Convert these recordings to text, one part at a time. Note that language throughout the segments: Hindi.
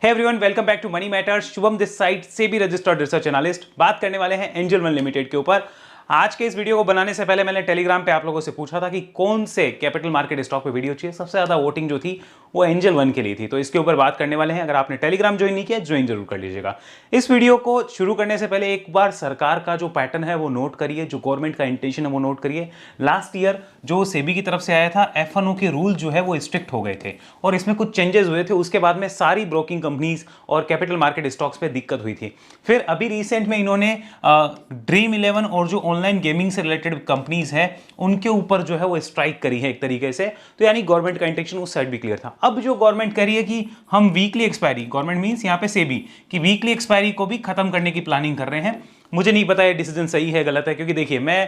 Hey everyone, welcome back to money matters. Shubham this side से भी रजिस्टर्ड रिसर्च एनालिस्ट। बात करने वाले हैं एंजल वन लिमिटेड के ऊपर। आज के इस वीडियो को बनाने से पहले मैंने टेलीग्राम पे आप लोगों से पूछा था कि कौन से कैपिटल मार्केट स्टॉक पे वीडियो चाहिए। सबसे ज्यादा वोटिंग जो थी वो एंजल वन के लिए थी, तो इसके ऊपर बात करने वाले हैं। अगर आपने टेलीग्राम ज्वाइन नहीं किया, ज्वाइन जरूर कर लीजिएगा। इस वीडियो को शुरू करने से पहले एक बार सरकार का जो पैटर्न है वो नोट करिए, जो गवर्नमेंट का इंटेंशन है वो नोट करिए। लास्ट ईयर जो सेबी की तरफ से आया था, एफ&ओ के रूल जो है वो स्ट्रिक्ट हो गए थे और इसमें कुछ चेंजेस हुए थे। उसके बाद में सारी ब्रोकिंग कंपनीज और कैपिटल मार्केट स्टॉक्स पे दिक्कत हुई थी। फिर अभी रिसेंट में इन्होंने ड्रीम 11 और जो ऑनलाइन गेमिंग से रिलेटेड कंपनीज हैं उनके ऊपर जो है वो स्ट्राइक करी है एक तरीके से। तो यानी गवर्नमेंट का इंटेंशन उस साइड भी क्लियर था। अब जो गवर्नमेंट कह रही है कि हम वीकली एक्सपायरी, गवर्नमेंट मींस यहाँ पे सेबी की वीकली एक्सपायरी को भी खत्म करने की प्लानिंग कर रहे हैं। मुझे नहीं पता ये डिसीजन सही है गलत है, क्योंकि देखिए मैं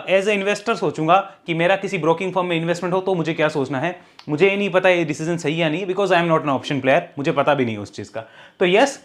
एज ए इन्वेस्टर सोचूंगा कि मेरा किसी ब्रोकिंग फर्म में इन्वेस्टमेंट हो तो मुझे क्या सोचना है। मुझे ये नहीं पता ये डिसीजन सही है नहीं, because I am not an option player, मुझे पता भी नहीं उस चीज़ का। तो यस,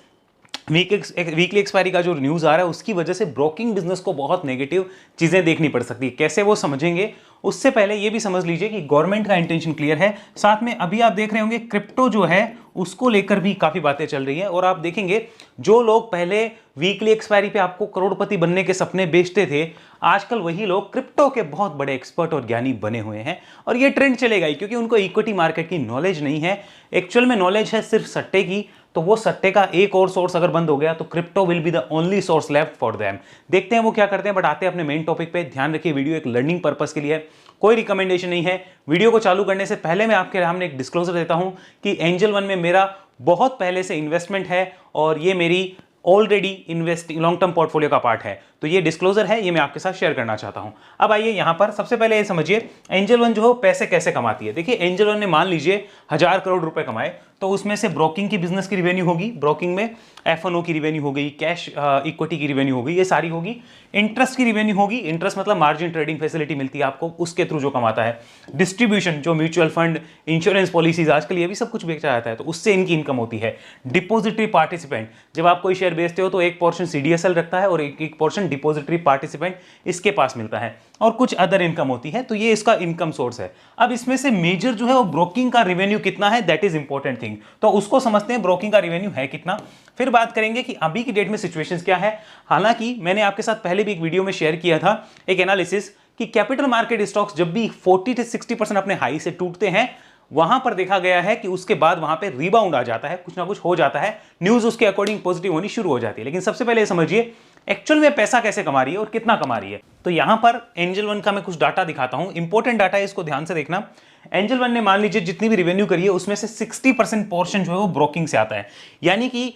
वीकली एक्सपायरी का जो न्यूज़ आ रहा है उसकी वजह से ब्रोकिंग बिजनेस को बहुत नेगेटिव चीज़ें देखनी पड़ सकती है। कैसे वो समझेंगे, उससे पहले ये भी समझ लीजिए कि गवर्नमेंट का इंटेंशन क्लियर है। साथ में अभी आप देख रहे होंगे क्रिप्टो जो है उसको लेकर भी काफ़ी बातें चल रही हैं। और आप देखेंगे जो लोग पहले वीकली एक्सपायरी पे आपको करोड़पति बनने के सपने बेचते थे, आजकल वही लोग क्रिप्टो के बहुत बड़े एक्सपर्ट और ज्ञानी बने हुए हैं। और ये ट्रेंड चलेगा ही, क्योंकि उनको इक्विटी मार्केट की नॉलेज नहीं है। एक्चुअल में नॉलेज है सिर्फ सट्टे की, तो वो सट्टे का एक और सोर्स अगर बंद हो गया तो crypto will be the only source left for them. देखते हैं वो क्या करते हैं। बट आते हैं अपने मेन टॉपिक पे। ध्यान रखिए, वीडियो एक लर्निंग पर्पस के लिए है, कोई रिकमेंडेशन नहीं है। वीडियो को चालू करने से पहले मैं आपके सामने एक डिस्क्लोजर देता हूं कि एंजल वन में मेरा बहुत पहले से इन्वेस्टमेंट है और ये मेरी already investing long term portfolio का पार्ट है। तो ये डिस्क्लोजर है, ये मैं आपके साथ शेयर करना चाहता हूं। अब आइए यहां पर सबसे पहले ये समझिए एंजल वन जो है पैसे कैसे कमाती है। देखिए एंजल वन ने मान लीजिए 1000 करोड़ रुपए कमाए, तो उसमें से ब्रोकिंग की बिजनेस की रिवेन्यू होगी, ब्रोकिंग में एफ&ओ की रिवेन्यू हो गई, कैश इक्विटी की रिवेन्यू होगी, ये सारी होगी। इंटरेस्ट की रिवेन्यू होगी, इंटरेस्ट मतलब मार्जिन ट्रेडिंग फैसिलिटी मिलती है आपको, उसके थ्रू जो कमाता है। डिस्ट्रीब्यूशन, जो म्यूचुअल फंड, इंश्योरेंस पॉलिसीज, आजकल ये भी सब कुछ बेचा जाता है, तो उससे इनकी इनकम होती है। डिपोजिटरी पार्टिसिपेंट, जब आप कोई शेयर बेचते हो तो एक पोर्शन सीडीएसएल रखता है और एक पोर्शन डिपोजिटरी पार्टिसिपेंट इसके पास मिलता है, और कुछ अदर इनकम होती है। तो ये इसका इनकम सोर्स है। अब इसमें से मेजर जो है वो ब्रोकिंग का रिवेन्यू कितना है, दैट इज इंपॉर्टेंट थिंग। तो उसको समझते हैं, ब्रोकिंग का रिवेन्यू है कितना। फिर बात करेंगे कि अभी की डेट में सिचुएशंस क्या है। हालांकि मैंने आपके साथ पहले भी एक वीडियो में शेयर किया था एक एनालिसिस कि कैपिटल मार्केट स्टॉक्स जब भी 40 से 60% अपने हाई से टूटते हैं, वहां पर देखा गया है कि उसके बाद वहां पे रिबाउंड आ जाता है, कुछ ना कुछ हो जाता है, न्यूज उसके अकॉर्डिंग पॉजिटिव होनी शुरू हो जाती है। लेकिन सबसे पहले समझिए एक्चुअल में पैसा कैसे कमा रही है और कितना कमा रही है। तो यहां पर एंजल वन का मैं कुछ डाटा दिखाता हूं, इंपॉर्टेंट डाटा है, इसको ध्यान से देखना। एंजल वन ने मान लीजिए जितनी भी रिवेन्यू करी है उसमें से 60% पोर्शन जो है वो ब्रोकिंग से आता है। यानी कि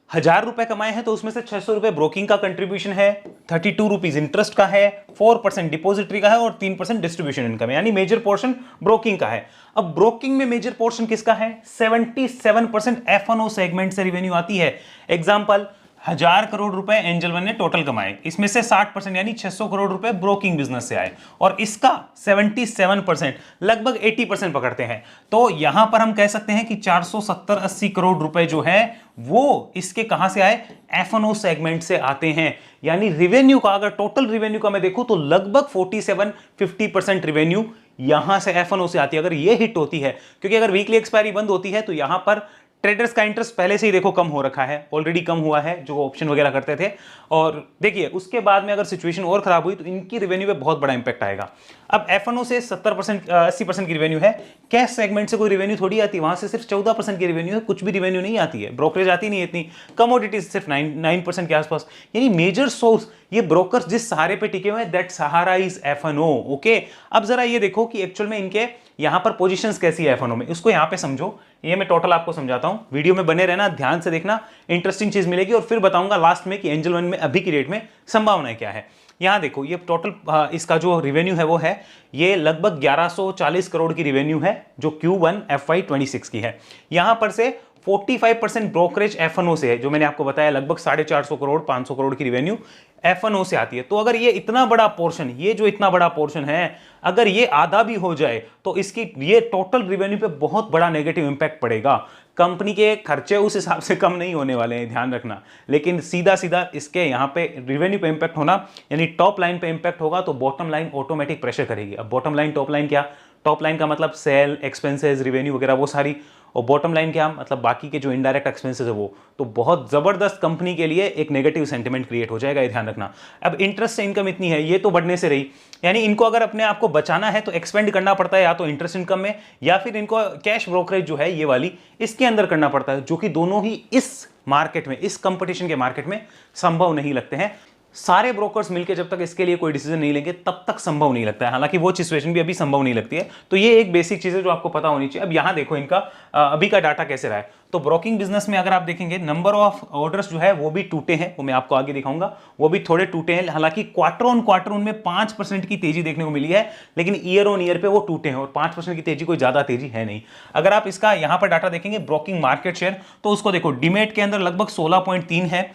1000 रुपए कमाए हैं तो उसमें से 600 रुपए ब्रोकिंग का कंट्रीब्यूशन है, 32 रुपीज इंटरेस्ट का है, 4% डिपोजिटरी का है और 3% डिस्ट्रीब्यूशन इनकम है। यानी मेजर पोर्शन ब्रोकिंग का है। अब ब्रोकिंग में मेजर पोर्शन किसका है? 77% एफ&ओ सेगमेंट से रिवेन्यू आती है। एग्जांपल, 1000 करोड़ रुपए एंजल वन ने टोटल कमाए, इसमें से 60% यानी 600 करोड़ रुपए ब्रोकिंग बिजनेस से आए, और इसका 77% लगभग 80% पकड़ते हैं। तो यहां पर हम कह सकते हैं कि 470-80 करोड़ रुपए जो है वो इसके कहां से आए? एफ&ओ सेगमेंट से आते हैं। यानी रिवेन्यू का, अगर टोटल रिवेन्यू का मैं देखूं तो लगभग 47-50% रिवेन्यू यहां से एफ&ओ से आती है, अगर ये हिट होती है। क्योंकि अगर वीकली एक्सपायरी बंद होती है तो यहां पर ट्रेडर्स का इंटरेस्ट पहले से ही देखो कम हो रखा है, ऑलरेडी कम हुआ है, जो ऑप्शन वगैरह करते थे। और देखिए उसके बाद में अगर सिचुएशन और खराब हुई तो इनकी रेवेन्यू पे बहुत बड़ा इंपैक्ट आएगा। अब एफ&ओ से 70% 80% की रेवेन्यू है, कैश सेगमेंट से कोई रेवेन्यू थोड़ी आती है, वहां से सिर्फ 14% की रेवेन्यू है, कुछ भी रेवेन्यू नहीं आती है, ब्रोकरेज आती नहीं है इतनी, कमोडिटीज सिर्फ 9% के आसपास। यानी मेजर सोर्स ये ब्रोकर्स जिस सहारे पे टिके हुए हैं, that Sahara is F&O. Okay, अब जरा ये देखो कि एक्चुअल में इनके यहां पर पोजीशंस कैसी है एफ&ओ में, उसको यहां पे समझो। ये मैं टोटल आपको समझाता हूं, वीडियो में बने रहना, ध्यान से देखना, इंटरेस्टिंग चीज मिलेगी। और फिर बताऊंगा लास्ट में कि एंजल वन में अभी की डेट में संभावनाएं क्या है। यहां देखो ये टोटल इसका जो रेवेन्यू है वो है, ये लगभग 1140 करोड़ की रेवेन्यू है जो Q1 FY26 की है। यहां पर से 45% ब्रोकरेज एफ&ओ से है, जो मैंने आपको बताया लगभग 450 करोड़ 500 करोड़ की रेवेन्यू एफ&ओ से आती है। तो अगर ये इतना बड़ा पोर्शन, ये जो इतना बड़ा पोर्शन है, अगर ये आधा भी हो जाए तो इसकी ये टोटल रेवेन्यू पे बहुत बड़ा नेगेटिव इंपैक्ट पड़ेगा। कंपनी के खर्चे उस हिसाब से कम नहीं होने वाले हैं, ध्यान रखना। लेकिन सीधा सीधा इसके यहाँ पे रिवेन्यू पे इंपैक्ट होना, यानी टॉप लाइन पे इंपैक्ट होगा तो बॉटम लाइन ऑटोमेटिक प्रेशर करेगी। अब बॉटम लाइन टॉप लाइन क्या? टॉप लाइन का मतलब सेल, एक्सपेंसेस, रिवेन्यू वगैरह वो सारी और बॉटम लाइन क्या, मतलब बाकी के जो इनडायरेक्ट एक्सपेंसेस है वो, तो बहुत ज़बरदस्त कंपनी के लिए एक नेगेटिव सेंटिमेंट क्रिएट हो जाएगा, ये ध्यान रखना। अब इंटरेस्ट से इनकम इतनी है, ये तो बढ़ने से रही, यानी इनको अगर अपने आप को बचाना है तो एक्सपेंड करना पड़ता है या तो इंटरेस्ट इनकम में, या फिर इनको कैश ब्रोकरेज जो है ये वाली, इसके अंदर करना पड़ता है, जो कि दोनों ही इस मार्केट में, इस कंपटीशन के मार्केट में संभव नहीं लगते हैं। सारे ब्रोकर्स मिलकर जब तक इसके लिए कोई डिसीजन नहीं लेंगे तब तक संभव नहीं लगता है, हालांकि वो सिचुएशन भी अभी संभव नहीं लगती है। तो ये एक बेसिक चीज है जो आपको पता होनी चाहिए। अब यहां देखो इनका अभी का डाटा कैसे रहा है। तो ब्रोकिंग बिजनेस में अगर आप देखेंगे नंबर ऑफ ऑर्डर्स जो है वो भी टूटे हैं, वो मैं आपको आगे दिखाऊंगा, वो भी थोड़े टूटे हैं। हालांकि क्वार्टर ऑन क्वार्टर उनमें 5% की तेजी देखने को मिली है, लेकिन ईयर ऑन ईयर पे वो टूटे हैं और 5% की तेजी कोई ज्यादा तेजी है नहीं। अगर आप इसका यहां पर डाटा देखेंगे ब्रोकिंग मार्केट शेयर, तो उसको देखो डीमेट के अंदर लगभग 16.3 है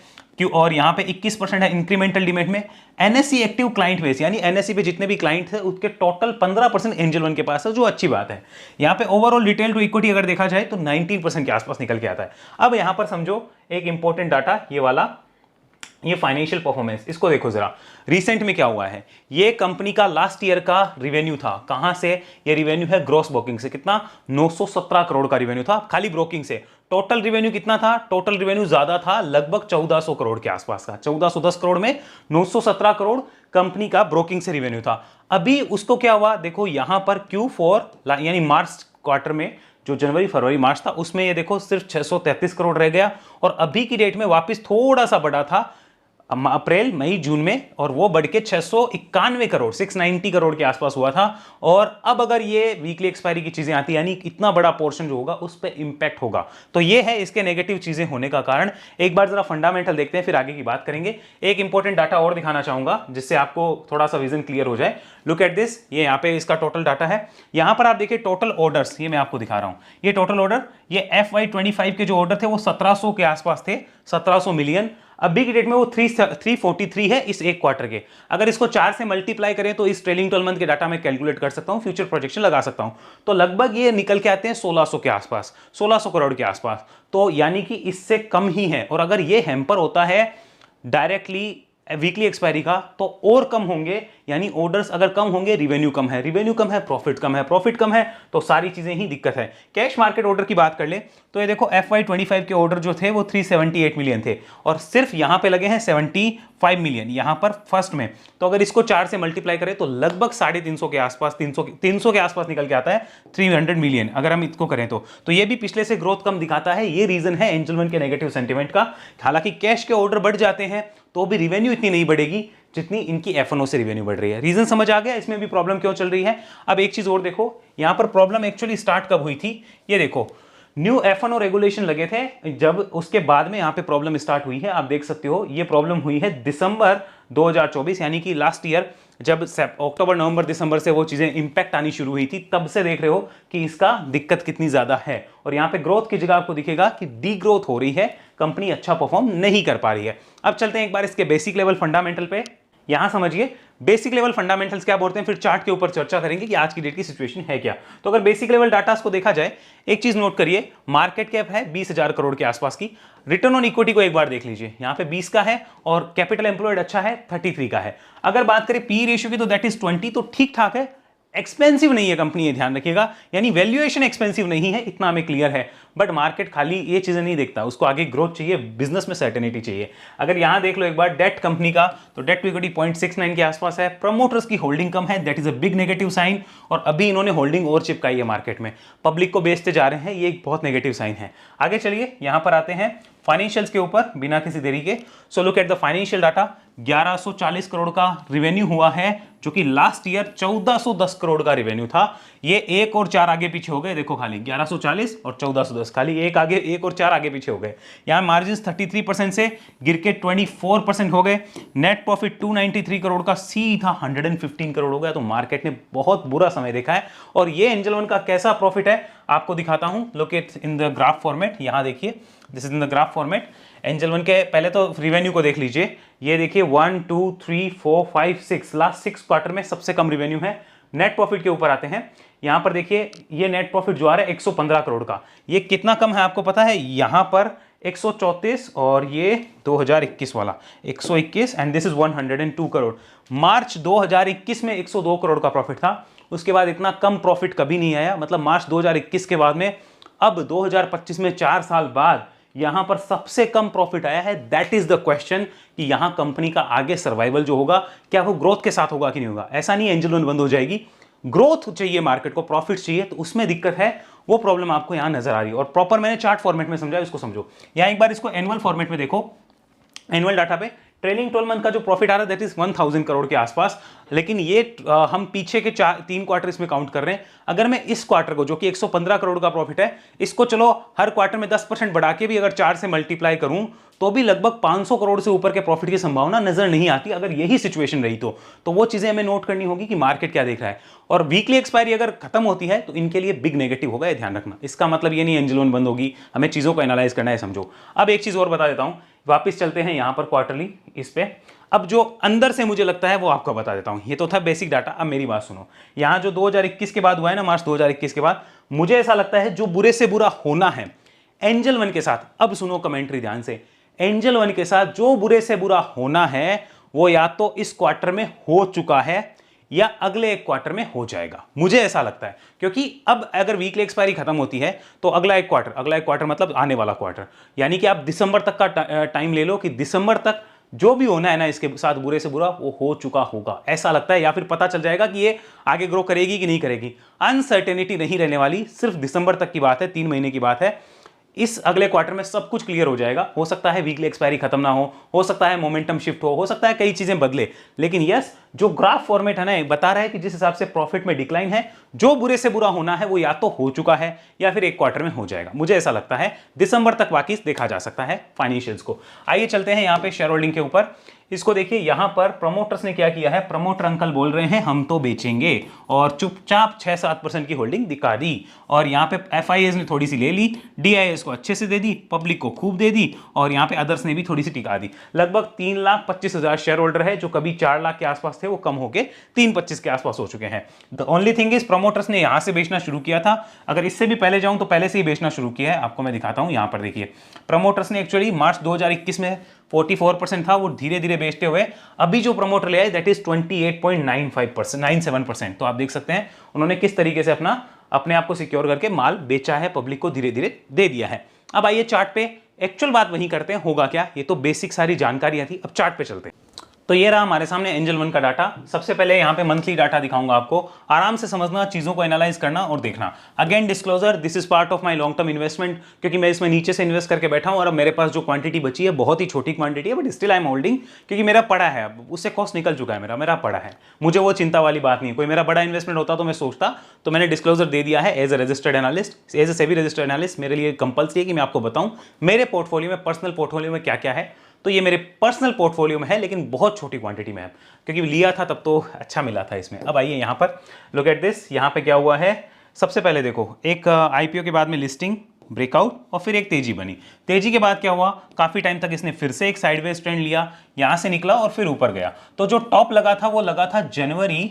और यहां पे 21% है इंक्रीमेंटल डीमेट में। एनएससी एक्टिव क्लाइंट बेस, यानी एनएससी पे जितने भी क्लाइंट थे उसके टोटल 15% एंजल वन के पास है, जो अच्छी बात है। यहां पे ओवरऑल रिटेल टू इक्विटी अगर देखा जाए तो 19% के आसपास निकल के आता है। अब यहां पर समझो एक इंपॉर्टेंट डाटा ये वाला, ये फाइनेंशियल परफॉर्मेंस, इसको देखो जरा रिसेंट में क्या हुआ है। ये कंपनी का लास्ट ईयर का रिवेन्यू था, कहां से, ये रिवेन्यू है ग्रॉस ब्रोकिंग से, कितना 917 करोड़ का रिवेन्यू था खाली ब्रोकिंग से। टोटल रिवेन्यू कितना था, टोटल रिवेन्यू ज्यादा था, लगभग 1400 करोड़ के आसपास का, 1410 करोड़ में 917 करोड़ कंपनी का ब्रोकिंग से रिवेन्यू था। अभी उसको क्या हुआ देखो, यहां पर Q4 यानी मार्च क्वार्टर में, जो जनवरी फरवरी मार्च था, उसमें ये देखो सिर्फ 633 करोड़ रह गया, और अभी की डेट में वापस थोड़ा सा बढ़ा था अप्रैल मई जून में, और वो बढ़ के 691 करोड़ 690 करोड़ के आसपास हुआ था। और अब अगर ये वीकली एक्सपायरी की चीजें आती, यानी इतना बड़ा पोर्शन जो होगा उस पर इंपैक्ट होगा। तो ये है इसके नेगेटिव चीजें होने का कारण। एक बार जरा फंडामेंटल देखते हैं, फिर आगे की बात करेंगे। एक इंपॉर्टेंट डाटा और दिखाना चाहूंगा जिससे आपको थोड़ा सा विजन क्लियर हो जाए। लुक एट दिस, ये यहाँ पे इसका टोटल डाटा है। यहां पर आप देखिए टोटल ऑर्डर्स, ये मैं आपको दिखा रहा हूं, ये टोटल ऑर्डर, ये FY25 के जो ऑर्डर थे वो 1700 के आसपास थे, 1700 मिलियन। अभी की डेट में वो 343 है इस एक क्वार्टर के। अगर इसको 4 से मल्टीप्लाई करें तो इस ट्रेलिंग 12 मंथ के डाटा में कैलकुलेट कर सकता हूं, फ्यूचर प्रोजेक्शन लगा सकता हूं, तो लगभग ये निकल के आते हैं 1600 के आसपास, 1600 करोड़ के आसपास। तो यानी कि इससे कम ही है। और अगर ये हैम्पर होता है डायरेक्टली वीकली एक्सपायरी का तो और कम होंगे, यानी ऑर्डर्स अगर कम होंगे रिवेन्यू कम है, रिवेन्यू कम है प्रॉफिट कम है, प्रॉफिट कम है तो सारी चीजें ही दिक्कत है। कैश मार्केट ऑर्डर की बात कर ले तो ये देखो FY25 के ऑर्डर जो थे वो 378 मिलियन थे, और सिर्फ यहां पे लगे हैं 75 मिलियन यहां पर फर्स्ट में। तो अगर इसको 4 से मल्टीप्लाई करें तो लगभग 350 के आसपास, 300 के आसपास निकल के आता है, 300 मिलियन अगर हम इसको करें तो ये भी पिछले से ग्रोथ कम दिखाता है। ये रीजन है एंजल वन के नेगेटिव सेंटिमेंट का। हालांकि कैश के ऑर्डर बढ़ जाते हैं तो भी रिवेन्यू इतनी नहीं बढ़ेगी जितनी इनकी F&O से रिवेन्यू बढ़ रही है। रीजन समझ आ गया इसमें भी प्रॉब्लम क्यों चल रही है। अब एक चीज और देखो, यहां पर प्रॉब्लम एक्चुअली स्टार्ट कब हुई थी, ये देखो न्यू F&O रेगुलेशन लगे थे, जब उसके बाद में यहां पे प्रॉब्लम स्टार्ट हुई है। आप देख सकते हो ये प्रॉब्लम हुई है दिसंबर 2024, यानी कि लास्ट ईयर, जब अक्टूबर नवंबर दिसंबर से वो चीजें इंपैक्ट आनी शुरू हुई थी, तब से देख रहे हो कि इसका दिक्कत कितनी ज्यादा है। और यहां पे ग्रोथ की जगह आपको दिखेगा कि डी ग्रोथ हो रही है, कंपनी अच्छा परफॉर्म नहीं कर पा रही है। अब चलते हैं एक बार इसके बेसिक लेवल फंडामेंटल पे। यहां समझिए बेसिक लेवल फंडामेंटल्स क्या बोलते हैं, फिर चार्ट के ऊपर चर्चा करेंगे कि आज की डेट की सिचुएशन है क्या। तो अगर बेसिक लेवल डाटा को देखा जाए, एक चीज नोट करिए, मार्केट कैप है 20,000 करोड़ के आसपास की। रिटर्न ऑन इक्विटी को एक बार देख लीजिए, यहां पे 20 का है, और कैपिटल एम्प्लॉयड अच्छा है 33 का है। अगर बात करें पी रेशियो की तो दैट इज 20, तो ठीक ठाक है, एक्सपेंसिव नहीं है कंपनी, ये ध्यान रखिएगा, यानी वैल्यूएशन एक्सपेंसिव नहीं है, इतना हमें क्लियर है। बट मार्केट खाली ये चीजें नहीं देखता, उसको आगे ग्रोथ चाहिए, बिजनेस में सर्टेनिटी चाहिए। अगर यहां देख लो एक बार डेट कंपनी का, तो डेट टू इक्विटी 0.69 के आसपास है। प्रमोटर्स की होल्डिंग कम है, that is a big negative sign, और अभी इन्होंने होल्डिंग और चिपकाई है मार्केट में, पब्लिक को बेचते जा रहे हैं, ये एक बहुत नेगेटिव साइन है। आगे चलिए यहां पर आते हैं फाइनेंशियल्स के ऊपर बिना किसी देरी के। So look at the financial data. 1140 crore का रिवेन्यू हुआ है, जो कि लास्ट ईयर 1410 करोड़ का रिवेन्यू था। ये 1 और 4 आगे पीछे हो गए, देखो खाली 1140 और 1410, खाली एक और 4 आगे पीछे हो गए। यहां मार्जिन 33% से गिर के 24% हो गए। नेट प्रॉफिट 293 करोड़ का सीधा 115 करोड़ हो गया। तो मार्केट ने बहुत बुरा समय देखा है, और ये एंजल वन का कैसा प्रॉफिट है आपको दिखाता हूं। Look at in the graph format, यहां देखिए, this is in the graph format. Angel one के पहले तो रिवेन्यू को देख लीजिए, ये देखिए 1 2 3 4 5 6, लास्ट 6 क्वार्टर में सबसे कम रिवेन्यू है। नेट प्रॉफिट के ऊपर आते हैं, यहां पर देखिए ये नेट प्रॉफिट जो आ रहा है 115 करोड़ का, ये कितना कम है आपको पता है, यहां पर 134, और ये 2021 वाला 121, एंड दिस इज 102 करोड़। मार्च 2021 में 102 करोड़ का प्रॉफिट था, उसके बाद इतना कम प्रॉफिट कभी नहीं आया। मतलब मार्च 2021 के बाद में अब 2025 में 4 साल बाद यहां पर सबसे कम प्रॉफिट आया है। दैट इज द क्वेश्चन कि यहां कंपनी का आगे सर्वाइवल जो होगा, क्या वो ग्रोथ के साथ होगा कि नहीं होगा। ऐसा नहीं एंजल वन बंद हो जाएगी, ग्रोथ चाहिए मार्केट को, प्रॉफिट चाहिए, तो उसमें दिक्कत है। वो प्रॉब्लम आपको यहां नजर आ रही है। और प्रॉपर मैंने चार्ट फॉर्मेट में समझा, इसको समझो। यहां एक बार इसको एनुअल फॉर्मेट में देखो, एनुअल डाटा पे ट्रेलिंग 12 मंथ का जो प्रॉफिट आ रहा है दैट इज 1000 करोड़ के आसपास। लेकिन ये हम पीछे के 3 क्वार्टर इसमें काउंट कर रहे हैं। अगर मैं इस क्वार्टर को, जो कि 115 करोड़ का प्रॉफिट है, इसको चलो हर क्वार्टर में 10% बढ़ा के भी अगर 4 से मल्टीप्लाई करूं तो भी लगभग 500 करोड़ से ऊपर के प्रॉफिट की संभावना नजर नहीं आती। अगर यही सिचुएशन रही तो वो चीजें हमें नोट करनी होगी कि मार्केट क्या देख रहा है। और वीकली एक्सपायरी अगर खत्म होती है तो इनके लिए बिग नेगेटिव होगा, ये ध्यान रखना। इसका मतलब ये नहीं एंजल वन बंद होगी, हमें चीजों को एनालाइज करना है, समझो। अब एक चीज और बता देता हूं, वापस चलते हैं यहां पर क्वार्टरली इस पे। अब जो अंदर से मुझे लगता है वो आपको बता देता हूं। ये तो था बेसिक डाटा। अब मेरी बात सुनो, यहां जो 2021 के बाद हुआ है ना, मार्च 2021 के बाद, मुझे ऐसा लगता है जो बुरे से बुरा होना है एंजल वन के साथ, अब सुनो कमेंट्री ध्यान से, एंजल वन के साथ जो बुरे से बुरा होना है वो या तो इस क्वार्टर में हो चुका है या अगले एक क्वार्टर में हो जाएगा, मुझे ऐसा लगता है। क्योंकि अब अगर वीकली एक्सपायरी खत्म होती है तो अगला एक क्वार्टर मतलब आने वाला क्वार्टर, यानी कि आप दिसंबर तक का टाइम ले लो कि दिसंबर तक जो भी होना है ना इसके साथ बुरे से बुरा वो हो चुका होगा, ऐसा लगता है। या फिर पता चल जाएगा कि ये आगे ग्रो करेगी कि नहीं करेगी। अनसर्टेनिटी नहीं रहने वाली, सिर्फ दिसंबर तक की बात है, 3 महीने की बात है। इस अगले क्वार्टर में सब कुछ क्लियर हो जाएगा। हो सकता है वीकली एक्सपायरी खत्म ना हो सकता है मोमेंटम शिफ्ट हो सकता है कई चीजें बदले, लेकिन यस जो ग्राफ फॉर्मेट है ना बता रहा है कि जिस हिसाब से प्रॉफिट में डिक्लाइन है, जो बुरे से बुरा होना है वो या तो हो चुका है या फिर एक क्वार्टर में हो जाएगा, मुझे ऐसा लगता है। दिसंबर तक बाकी देखा जा सकता है फाइनेंशियल्स को। आइए चलते हैं यहां पे शेयर होल्डिंग के ऊपर। इसको देखिए, यहां पर प्रमोटर्स ने क्या किया है, प्रमोटर अंकल बोल रहे हैं हम तो बेचेंगे, और चुपचाप 6-7% की होल्डिंग दिखा दी। और यहां पे एफआईएस ने थोड़ी सी ले ली, डीआईएस को अच्छे से दे दी, पब्लिक को खूब दे दी, और यहां पे अदर्स ने भी थोड़ी सी टिका दी। लगभग 3,25,000 शेयर होल्डर है, जो कभी 4 लाख के आसपास थे वो कम होकर 3,25,000 के आसपास हो चुके हैं। The only thing is promoters ने यहां से बेचना शुरू किया था। अगर इससे भी पहले जाऊं तो पहले से ही बेचना शुरू किया है, आपको मैं दिखाता हूं। यहां पर देखिए, प्रमोटर्स ने एक्चुअली मार्च 2021 में 44% था, वो धीरे धीरे बेचते हुए अभी जो प्रमोटर ले आए दैट इज 28.95%, 97%। तो आप देख सकते हैं उन्होंने किस तरीके से अपने आप को सिक्योर करके माल बेचा है, पब्लिक को धीरे धीरे दे दिया है। अब आइए चार्ट पे, एक्चुअल बात वहीं करते हैं, होगा क्या, ये तो बेसिक सारी जानकारियां थी। अब चार्ट पे चलते हैं। तो ये रहा हमारे सामने एंजल वन का डाटा। सबसे पहले यहाँ पे मंथली डाटा दिखाऊंगा आपको, आराम से समझना, चीजों को एनालाइज करना और देखना। Again disclosure, this is part of my long term investment, क्योंकि मैं इसमें नीचे से इन्वेस्ट करके बैठा हूं और अब मेरे पास जो क्वांटिटी बची है बहुत ही छोटी क्वांटिटी है, but still I am holding, क्योंकि मेरा पड़ा है, अब उससे कॉस्ट निकल चुका है, मेरा पड़ा है, मुझे वो चिंता वाली बात नहीं। कोई मेरा बड़ा इन्वेस्टमेंट होता तो मैं सोचता, तो मैंने डिस्क्लोजर दे दिया है as a registered analyst, as a SEBI registered analyst. मेरे लिए कंपल्सरी है कि मैं आपको बताऊं मेरे पोर्टफोलियो में, पर्सनल पोर्टफोलियो में क्या क्या है। तो ये मेरे पर्सनल पोर्टफोलियो में है, लेकिन बहुत छोटी क्वांटिटी में है, क्योंकि लिया था तब तो अच्छा मिला था इसमें। अब आइए यहाँ पर लुक एट दिस, यहाँ पे क्या हुआ है। सबसे पहले देखो, एक आईपीओ के बाद में लिस्टिंग, ब्रेकआउट, और फिर एक तेजी बनी। तेजी के बाद क्या हुआ, काफी टाइम तक इसने फिर से एक साइडवेज ट्रेंड लिया, यहां से निकला और फिर ऊपर गया। तो जो टॉप लगा था वो लगा था जनवरी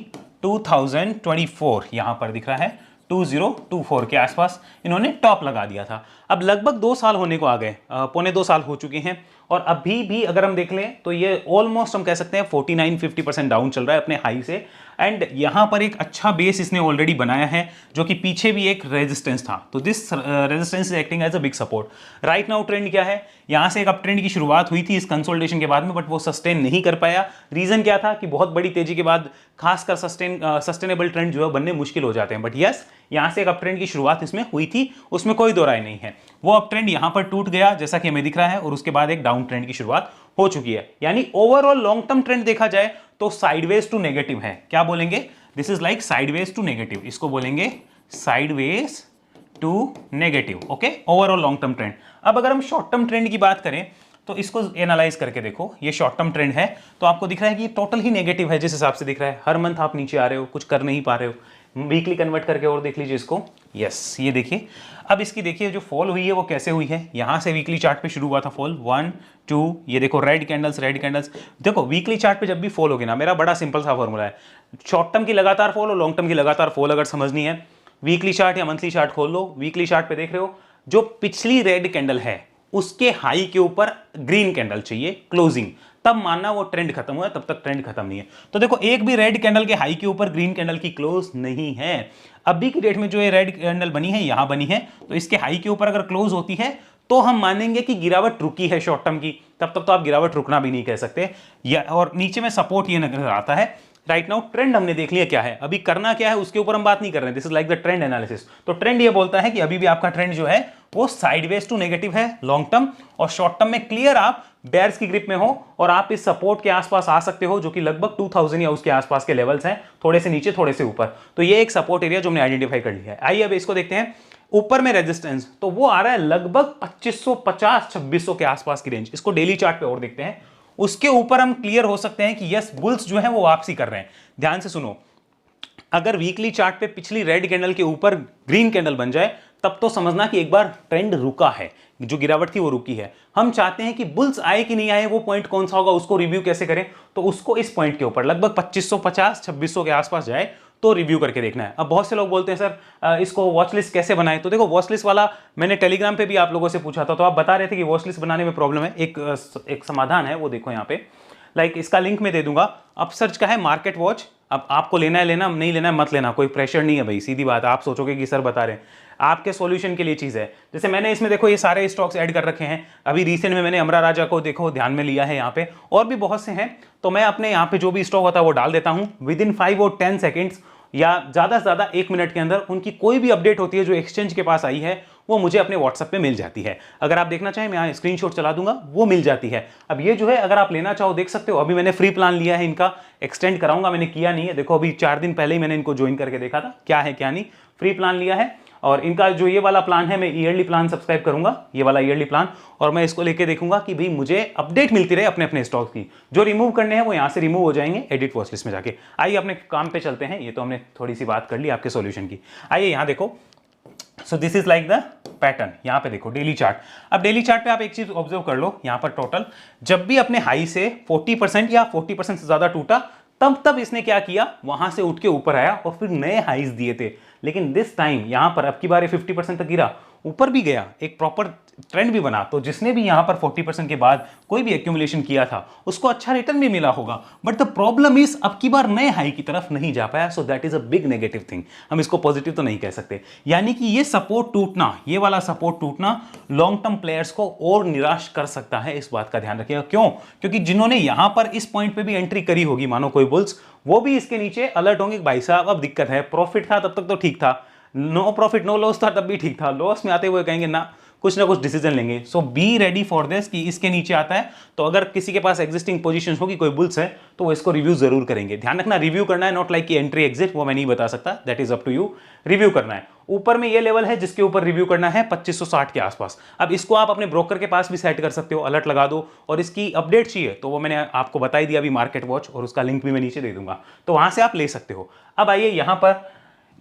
2024, यहां पर दिख रहा है 2024 के आसपास इन्होंने टॉप लगा दिया था। अब लगभग 2 साल होने को आ गए, पौने 2 साल हो चुके हैं, और अभी भी अगर हम देख लें तो ये ऑलमोस्ट हम कह सकते हैं 49-50% डाउन चल रहा है अपने हाई से। एंड यहां पर एक अच्छा बेस इसने ऑलरेडी बनाया है, जो कि पीछे भी एक रेजिस्टेंस था, तो this resistance is acting as a big support. Right now trend क्या है, यहां से एक अप ट्रेंड की शुरुआत हुई थी इस कंसोलिडेशन के बाद में, बट वो सस्टेन नहीं कर पाया। रीजन क्या था कि बहुत बड़ी तेजी के बाद खासकर सस्टेनेबल ट्रेंड जो है बनने मुश्किल हो जाते हैं। बट यस, यहां से एक अप ट्रेंड की शुरुआत इसमें हुई थी, उसमें कोई दो राय नहीं है। वो अप ट्रेंड यहां पर टूट गया जैसा कि हमें दिख रहा है, और उसके बाद एक डाउन ट्रेंड की शुरुआत हो चुकी है। यानी ओवरऑल लॉन्ग टर्म ट्रेंड देखा जाए तो साइडवेज टू नेगेटिव है। क्या बोलेंगे, this is like sideways to negative, इसको बोलेंगे sideways to negative. Okay, overall long term trend. अब अगर हम शॉर्ट टर्म ट्रेंड की बात करें तो इसको एनालाइज करके देखो, ये शॉर्ट टर्म ट्रेंड है, तो आपको दिख रहा है कि ये टोटल ही नेगेटिव है जिस हिसाब से दिख रहा है। हर मंथ आप नीचे आ रहे हो, कुछ कर नहीं पा रहे हो। वीकली कन्वर्ट करके और देख लीजिए इसको, यस ये देखिए। अब इसकी देखिए जो फॉल हुई है वो कैसे हुई है, यहां से वीकली चार्ट पे शुरू हुआ था फॉल 1 2, ये देखो रेड कैंडल्स। देखो वीकली चार्ट पे जब भी फॉल होगी ना, मेरा बड़ा सिंपल सा फॉर्मूला है, शॉर्ट टर्म की लगातार फॉल और लॉन्ग टर्म की लगातार फॉल अगर समझनी है, वीकली चार्ट या मंथली चार्ट खोल लो। वीकली चार्ट पे देख रहे हो जो पिछली रेड कैंडल है उसके हाई के ऊपर ग्रीन कैंडल चाहिए क्लोजिंग, तब मानना वो ट्रेंड खत्म हुआ, तब तक ट्रेंड खत्म नहीं है। तो देखो एक भी रेड कैंडल के हाई के ऊपर ग्रीन कैंडल की क्लोज नहीं है। अभी की डेट में जो ये रेड कैंडल बनी है यहां बनी है, तो इसके हाई के ऊपर अगर क्लोज होती है तो हम मानेंगे कि गिरावट रुकी है शॉर्ट टर्म की, तब तक तो आप गिरावट रुकना भी नहीं कह सकते। या और नीचे में सपोर्ट ये नजर आता है। राइट नाउ ट्रेंड हमने देख लिया क्या है, अभी करना क्या है उसके ऊपर हम बात नहीं कर रहे हैं। This is like the trend analysis. तो ट्रेंड ये बोलता है कि अभी भी आपका ट्रेंड जो है वो साइडवेज टू नेगेटिव है लॉन्ग टर्म, और शॉर्ट टर्म में क्लियर आप बेयर्स की ग्रिप में हो और आप इस सपोर्ट के आसपास आ सकते हो, जो कि लगभग 2000 या उसके आसपास के लेवल्स हैं, थोड़े से नीचे थोड़े से ऊपर। तो ये एक सपोर्ट एरिया जो हमने आइडेंटिफाई कर लिया है। आइए अब इसको देखते हैं। ऊपर में रेजिस्टेंस तो वो आ रहा है लगभग 2550-2600 के आसपास की रेंज। इसको डेली चार्ट पे और देखते हैं, उसके ऊपर हम क्लियर हो सकते हैं कि यस बुल्स जो है वो वापसी कर रहे हैं। ध्यान से सुनो, अगर वीकली चार्ट पे पिछली रेड कैंडल के ऊपर ग्रीन कैंडल बन जाए तब तो समझना कि एक बार ट्रेंड रुका है, जो गिरावट थी वो रुकी है। हम चाहते हैं कि बुल्स आए कि नहीं आए, वो पॉइंट कौन सा होगा उसको रिव्यू कैसे करें, तो उसको इस पॉइंट के ऊपर लगभग 2550-2600 के आसपास जाए तो रिव्यू करके देखना है। अब बहुत से लोग बोलते हैं सर इसको वॉच लिस्ट कैसे बनाएं, तो देखो वॉच लिस्ट वाला मैंने टेलीग्राम पे भी आप लोगों से पूछा था, तो आप बता रहे थे कि वॉच लिस्ट बनाने में प्रॉब्लम है। एक समाधान है, वो देखो यहाँ पे, लाइक इसका लिंक मैं दे दूंगा। अपसर्च का है मार्केट वॉच। अब आपको लेना है लेना, नहीं लेना है मत लेना, कोई प्रेशर नहीं है भाई, सीधी बात है। आप सोचोगे कि सर बता रहे हैं, आपके सॉल्यूशन के लिए चीज़ है। जैसे मैंने इसमें देखो ये सारे स्टॉक्स ऐड कर रखे हैं। अभी रिसेंट में मैंने अमरा राजा को देखो ध्यान में लिया है यहाँ पे, और भी बहुत से हैं। तो मैं अपने यहाँ पे जो भी स्टॉक होता है वो डाल देता हूँ विद इन 5 और 10 सेकेंड्स, या ज़्यादा से ज़्यादा 1 मिनट के अंदर उनकी कोई भी अपडेट होती है जो एक्सचेंज के पास आई है वो मुझे अपने व्हाट्सएप पे मिल जाती है। अगर आप देखना चाहें मैं यहाँ स्क्रीनशॉट चला दूंगा, वो मिल जाती है। अब ये जो है अगर आप लेना चाहो देख सकते हो। अभी मैंने फ्री प्लान लिया है, इनका एक्सटेंड कराऊंगा, मैंने किया नहीं है। देखो अभी 4 दिन पहले ही मैंने इनको ज्वाइन करके देखा था क्या है क्या नहीं। फ्री प्लान लिया है, और इनका जो ये वाला प्लान है मैं ईयरली प्लान सब्सक्राइब करूंगा, ये वाला ईयरली प्लान, और मैं इसको लेके देखूंगा कि भाई मुझे अपडेट मिलती रहे अपने अपने स्टॉक की। जो रिमूव करने हैं वो यहाँ से रिमूव हो जाएंगे एडिट वॉच लिस्ट में जाके। आइए अपने काम पे चलते हैं। ये तो हमने थोड़ी सी बात कर ली आपके सॉल्यूशन की। आइए यहाँ देखो, so this is like the pattern. यहाँ पे देखो डेली चार्ट। अब डेली चार्ट पे आप एक चीज ऑब्जर्व कर लो, यहाँ पर टोटल जब भी अपने हाई से 40% या 40% से ज्यादा टूटा तब इसने क्या किया, वहां से उठ के ऊपर आया और फिर नए हाईज दिए थे। लेकिन दिस टाइम यहां पर अब की बार 50% तक गिरा, ऊपर भी गया, एक प्रॉपर ट्रेंड भी बना। तो जिसने भी यहां पर 40% के बाद कोई भी एक्यूमुलेशन किया था उसको अच्छा रिटर्न भी मिला होगा। बट द प्रॉब्लम इज अब की बार नए हाई की तरफ नहीं जा पाया। So that is a big negative thing. हम इसको पॉजिटिव तो नहीं कह सकते। यानी कि ये सपोर्ट टूटना, ये वाला सपोर्ट टूटना लॉन्ग टर्म प्लेयर्स को और निराश कर सकता है। इस बात का ध्यान रखिएगा। क्यों? क्योंकि जिन्होंने यहां पर इस पॉइंट पे भी एंट्री करी होगी, मानो कोई बुल्स, वो भी इसके नीचे अलर्ट होंगे भाई साहब अब दिक्कत है। प्रॉफिट था तब तक तो ठीक था, नो प्रॉफिट नो लॉस था तब भी ठीक था, लॉस में आते हुए कहेंगे ना कुछ डिसीजन लेंगे। सो बी रेडी फॉर दिस कि इसके नीचे आता है तो अगर किसी के पास एग्जिस्टिंग पोजीशन होगी, कोई बुल्स है, तो वो इसको रिव्यू जरूर करेंगे। ध्यान रखना रिव्यू करना है, नॉट लाइक कि एंट्री एग्जिट, वो मैं नहीं बता सकता, that is up to you. Review करना है। ऊपर में ये लेवल है जिसके ऊपर रिव्यू करना है 2560 के आसपास। अब इसको आप अपने ब्रोकर के पास भी सेट कर सकते हो, अलर्ट लगा दो, और इसकी अपडेट चाहिए तो वो मैंने आपको बता ही दिया अभी मार्केट वॉच, और उसका लिंक भी मैं नीचे दे दूंगा, तो वहां से आप ले सकते हो। अब आइए यहां पर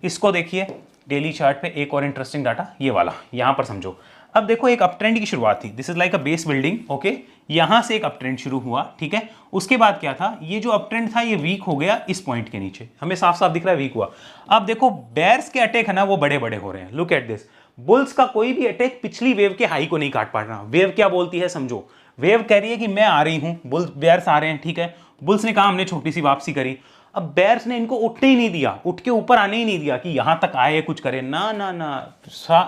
इसको देखिए डेली चार्ट पे एक और इंटरेस्टिंग डाटा, ये वाला यहां पर समझो। अब देखो एक अपट्रेंड की शुरुआत थी, this is like a base building, okay. यहां से एक अपट्रेंड शुरू हुआ, ठीक है। उसके बाद क्या था, ये जो अपट्रेंड था ये वीक हो गया इस पॉइंट के नीचे, हमें साफ साफ दिख रहा है वीक हुआ। अब देखो बेयर्स के अटैक है ना वो बड़े बड़े हो रहे हैं, लुक एट दिस। बुल्स का कोई भी अटैक पिछली वेव के हाई को नहीं काट पा रहा। वेव क्या बोलती है समझो, वेव कह रही है कि मैं आ रही हूं, बुल्स बेयर्स आ रहे हैं, ठीक है। बुल्स ने कहा हमने छोटी सी वापसी करी। अब बेयर्स ने इनको उठने ही नहीं दिया, उठ के ऊपर आने ही नहीं दिया कि यहां तक आए कुछ करे, ना ना ना,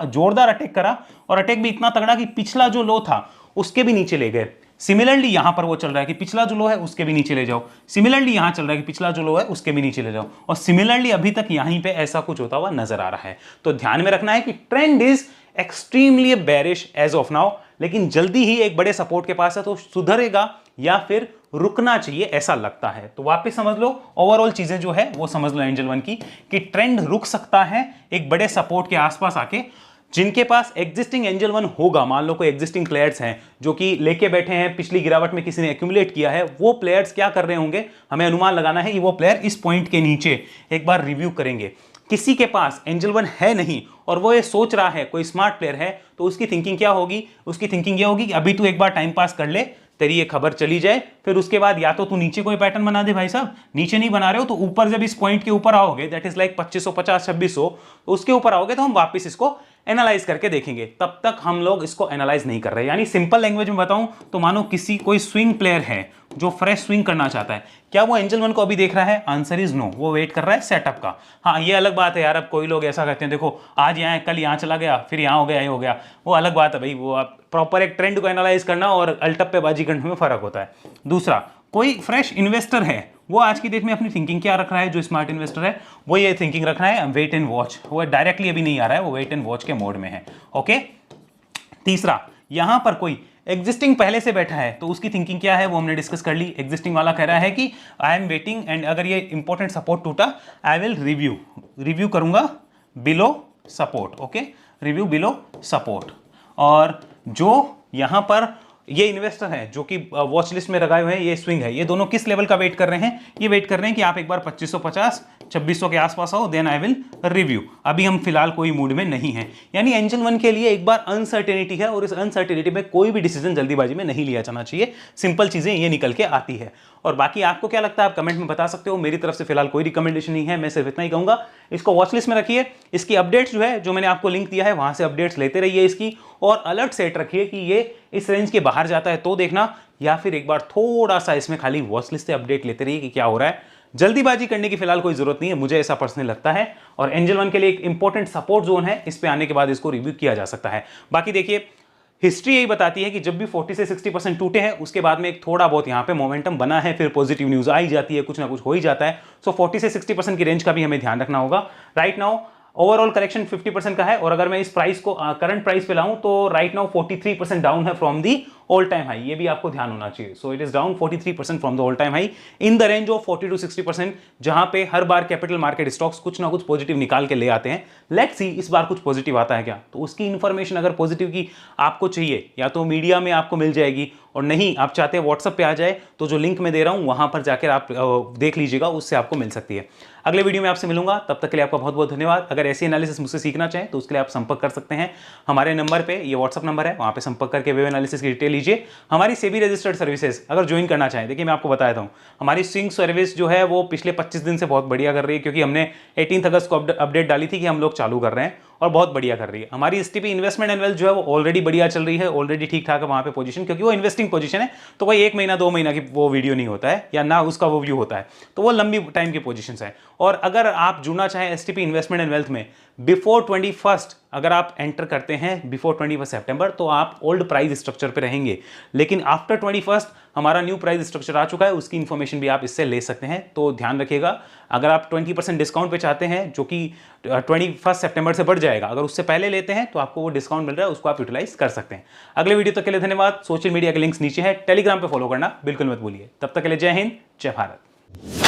जोरदार अटैक करा, और अटैक भी इतना तगड़ा कि पिछला जो लो था उसके भी नीचे ले गए। सिमिलरली यहां पर वो चल रहा है कि पिछला जो लो है उसके भी नीचे ले जाओ। सिमिलरली यहां चल रहा है कि पिछला जो लो है उसके भी नीचे ले जाओ, और सिमिलरली अभी तक यहीं पे ऐसा कुछ होता हुआ नजर आ रहा है। तो ध्यान में रखना है कि trend is extremely bearish as of now, लेकिन जल्दी ही एक बड़े सपोर्ट के पास है, तो सुधरेगा या फिर रुकना चाहिए ऐसा लगता है। तो वापस समझ लो, ओवरऑल चीजें जो है वो समझ लो एंजल वन की, कि ट्रेंड रुक सकता है एक बड़े सपोर्ट के आसपास आके। जिनके पास एग्जिस्टिंग एंजल वन होगा, मान लो कोई एग्जिस्टिंग प्लेयर्स हैं जो कि लेके बैठे हैं, पिछली गिरावट में किसी ने एक्यूमुलेट किया है, वो प्लेयर्स क्या कर रहे होंगे, हमें अनुमान लगाना है कि वो प्लेयर इस पॉइंट के नीचे एक बार रिव्यू करेंगे। किसी के पास एंजल वन है नहीं और वो ये सोच रहा है, कोई स्मार्ट प्लेयर है, तो उसकी थिंकिंग क्या होगी, उसकी थिंकिंग ये होगी कि अभी तू एक बार टाइम पास कर ले, तेरी ये खबर चली जाए, फिर उसके बाद या तो तू नीचे कोई पैटर्न बना दे। भाई साहब नीचे नहीं बना रहे हो तो ऊपर जब इस पॉइंट के ऊपर आओगे, दैट इज लाइक 2550 2600, तो उसके ऊपर आओगे तो हम वापस इसको एनालाइज करके देखेंगे। तब तक हम लोग इसको एनालाइज नहीं कर रहे। यानी सिंपल लैंग्वेज में बताऊं तो मानो कोई स्विंग प्लेयर है जो फ्रेश स्विंग करना चाहता है, क्या वो एंजल वन को अभी देख रहा है? आंसर इज नो, वो वेट कर रहा है सेटअप का। हाँ, ये अलग बात है यार, अब कोई लोग ऐसा कहते हैं देखो आज यहाँ कल यहाँ चला गया फिर यहाँ हो गया ये हो गया, वो अलग बात है भाई। वो आप प्रॉपर एक ट्रेंड को एनालाइज करना और अल्टप्पेबाजी करने में फर्क होता है। दूसरा, कोई फ्रेश इन्वेस्टर है, वो आज की डेट में अपनी थिंकिंग क्या रख रहा है? जो स्मार्ट इन्वेस्टर है वो ये थिंकिंग रख रहा है वेट एंड वॉच। वो डायरेक्टली अभी नहीं आ रहा है, वो वेट एंड वॉच के मोड में है। ओके। तीसरा, यहां पर कोई एग्जिस्टिंग पहले से बैठा है तो उसकी थिंकिंग क्या है वो हमने डिस्कस कर ली। एग्जिस्टिंग वाला कह रहा है कि आई एम वेटिंग एंड अगर ये इंपॉर्टेंट सपोर्ट टूटा आई विल रिव्यू करूंगा below support. Okay, review below support. और जो यहां पर ये इन्वेस्टर है जो कि वॉच लिस्ट में लगाए हुए हैं, ये स्विंग है, ये दोनों किस लेवल का वेट कर रहे हैं? ये वेट कर रहे हैं कि आप एक बार 2550 2600 के आसपास आओ, देन आई विल रिव्यू। अभी हम फिलहाल कोई मूड में नहीं है। यानी एंजल वन के लिए एक बार अनसर्टेनिटी है और इस अनसर्टेनिटी में कोई भी डिसीजन जल्दीबाजी में नहीं लिया जाना चाहिए। सिंपल चीजें ये निकल के आती है। और बाकी आपको क्या लगता है आप कमेंट में बता सकते हो। मेरी तरफ से फिलहाल कोई रिकमेंडेशन नहीं है, मैं सिर्फ इतना ही कहूंगा इसको वॉच लिस्ट में रखिए। इसकी अपडेट्स जो है, जो मैंने आपको लिंक दिया है वहां से अपडेट्स लेते रहिए इसकी, और अलर्ट सेट रखिए कि ये इस रेंज के बाहर जाता है तो देखना, या फिर एक बार थोड़ा सा इसमें खाली वॉच लिस्ट से अपडेट लेते रहिए कि क्या हो रहा है। जल्दीबाजी करने की फिलहाल कोई जरूरत नहीं है, मुझे ऐसा पर्सनली लगता है। और एंजल वन के लिए एक इंपॉर्टेंट सपोर्ट जोन है, इस पे आने के बाद इसको रिव्यू किया जा सकता है। बाकी देखिए हिस्ट्री यही बताती है कि जब भी 40 से 60% टूटे हैं उसके बाद में एक थोड़ा बहुत यहाँ पे मोमेंटम बना है, फिर पॉजिटिव न्यूज आई जाती है, कुछ ना कुछ हो ही जाता है। सो 40 से 60% की रेंज का भी हमें ध्यान रखना होगा। राइट नाउ ओवरऑल करेक्शन 50% का है, और अगर मैं इस प्राइस को करंट प्राइस पे लाऊं तो राइट नाउ 43% डाउन है from the all time high. ये भी आपको ध्यान होना चाहिए। So it is down 43% from the all time high in the range of 40 to 60%, जहां पे हर बार कैपिटल मार्केट स्टॉक्स कुछ ना कुछ पॉजिटिव निकाल के ले आते हैं। लेट्स सी इस बार कुछ पॉजिटिव आता है क्या। तो उसकी इंफॉर्मेशन अगर पॉजिटिव की आपको चाहिए या तो मीडिया में आपको मिल जाएगी, और नहीं आप चाहते हैं व्हाट्सएप पे आ जाए तो जो लिंक मैं दे रहा हूं वहां पर जाकर आप देख लीजिएगा, उससे आपको मिल सकती है। अगले वीडियो में आपसे मिलूंगा, तब तक के लिए आपका बहुत बहुत धन्यवाद। अगर ऐसी एनालिसिस मुझसे सीखना चाहें तो उसके लिए आप संपर्क कर सकते हैं हमारे नंबर पे, ये व्हाट्सएप नंबर है, वहां पे संपर्क करके वेब एनालिसिस की डिटेल लीजिए। हमारी सेबी रजिस्टर्ड सर्विसेज अगर ज्वाइन करना चाहें, देखिए मैं आपको बताया था हमारी स्विंग सर्विस जो है वो पिछले 25 दिन से बहुत बढ़िया कर रही है, क्योंकि हमने 18 अगस्त को अपडेट डाली थी कि हम लोग चालू कर रहे हैं, और बहुत बढ़िया कर रही है। हमारी एसटीपी इन्वेस्टमेंट एंड वेल्थ जो है वो ऑलरेडी बढ़िया चल रही है, ऑलरेडी ठीक ठाक है वहां पे पोजीशन, क्योंकि वो इन्वेस्टिंग पोजीशन है, तो कोई 1 महीना 2 महीना की वो वीडियो नहीं होता है, या ना उसका वो व्यू होता है, तो वो लंबी टाइम की पोजीशन है। और अगर आप जुड़ना चाहें एसटीपी इन्वेस्टमेंट एंड वेल्थ में बिफोर 21st, अगर आप एंटर करते हैं बिफोर 21 सितंबर तो आप ओल्ड प्राइस स्ट्रक्चर पे रहेंगे, लेकिन आफ्टर 21 हमारा न्यू प्राइस स्ट्रक्चर आ चुका है, उसकी इंफॉर्मेशन भी आप इससे ले सकते हैं। तो ध्यान रखिएगा, अगर आप 20% डिस्काउंट पे चाहते हैं जो कि 21 सितंबर से बढ़ जाएगा, अगर उससे पहले लेते हैं तो आपको वो डिस्काउंट मिल रहा है, उसको आप यूटिलाइज कर सकते हैं। अगले वीडियो तक के लिए धन्यवाद। सोशल मीडिया के लिंक्स नीचे है, टेलीग्राम पे फॉलो करना बिल्कुल मत भूलिए। तब तक के लिए जय हिंद, जय भारत।